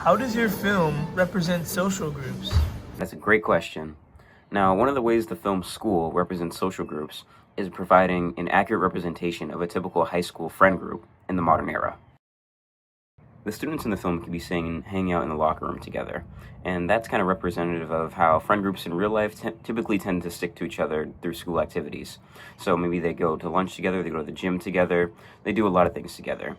How does your film represent social groups? That's a great question. Now, one of the ways the film School represents social groups is providing an accurate representation of a typical high school friend group in the modern era. The students in the film can be seen hanging out in the locker room together, and that's kind of representative of how friend groups in real life typically tend to stick to each other through school activities. So maybe they go to lunch together, they go to the gym together, they do a lot of things together.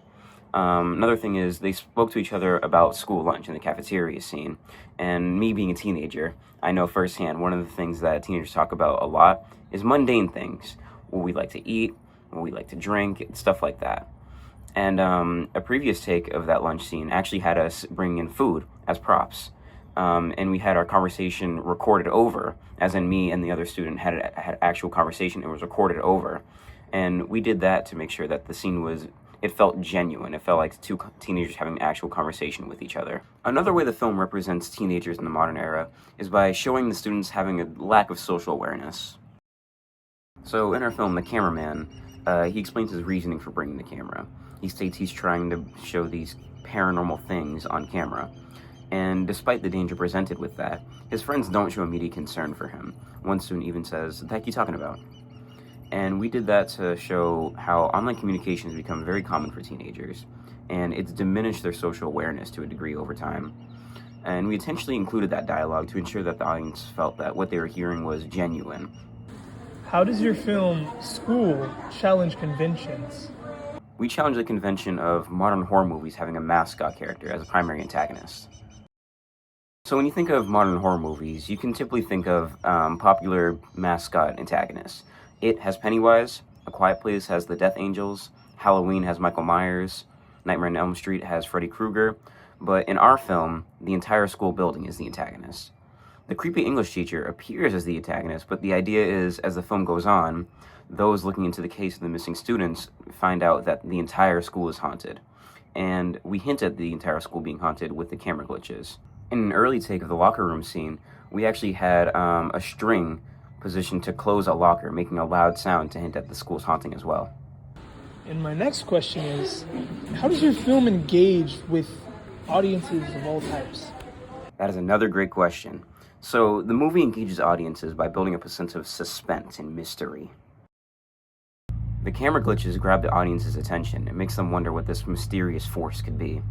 Another thing is they spoke to each other about school lunch in the cafeteria scene. And me being a teenager, I know firsthand one of the things that teenagers talk about a lot is mundane things. What we like to eat, what we like to drink, stuff like that. And a previous take of that lunch scene actually had us bring in food as props. And we had our conversation recorded over, as in me and the other student had actual conversation. It was recorded over. And we did that to make sure that the scene it felt genuine. It felt like two teenagers having an actual conversation with each other. Another way the film represents teenagers in the modern era is by showing the students having a lack of social awareness. So in our film, the cameraman, he explains his reasoning for bringing the camera. He states he's trying to show these paranormal things on camera. And despite the danger presented with that, his friends don't show immediate concern for him. One student even says, "What the heck are you talking about?" And we did that to show how online communication has become very common for teenagers, and it's diminished their social awareness to a degree over time. And we intentionally included that dialogue to ensure that the audience felt that what they were hearing was genuine. How does your film School challenge conventions? We challenge the convention of modern horror movies having a mascot character as a primary antagonist. So when you think of modern horror movies, you can typically think of popular mascot antagonists. It has Pennywise, A Quiet Place has the Death Angels, Halloween has Michael Myers, Nightmare on Elm Street has Freddy Krueger, but in our film, the entire school building is the antagonist. The creepy English teacher appears as the antagonist, but the idea is, as the film goes on, those looking into the case of the missing students find out that the entire school is haunted. And we hint at the entire school being haunted with the camera glitches. In an early take of the locker room scene, we actually had a string positioned to close a locker, making a loud sound to hint at the school's haunting as well. And my next question is, how does your film engage with audiences of all types? That is another great question. So the movie engages audiences by building up a sense of suspense and mystery. The camera glitches grab the audience's attention. It makes them wonder what this mysterious force could be.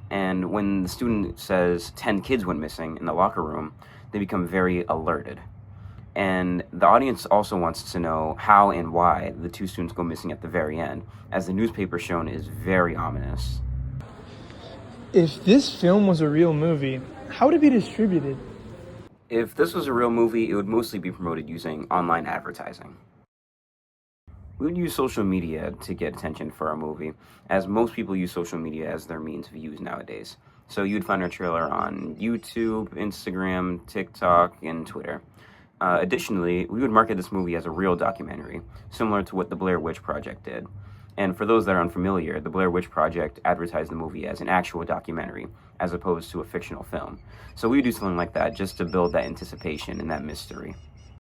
And when the student says 10 kids went missing in the locker room, they become very alerted. And the audience also wants to know how and why the two students go missing at the very end, as the newspaper shown is very ominous. If this film was a real movie, how would it be distributed? If this was a real movie, it would mostly be promoted using online advertising. We would use social media to get attention for our movie, as most people use social media as their means of use nowadays. So you'd find our trailer on YouTube, Instagram, TikTok, and Twitter. Additionally, we would market this movie as a real documentary, similar to what the Blair Witch Project did. And for those that are unfamiliar, the Blair Witch Project advertised the movie as an actual documentary, as opposed to a fictional film. So we would do something like that just to build that anticipation and that mystery.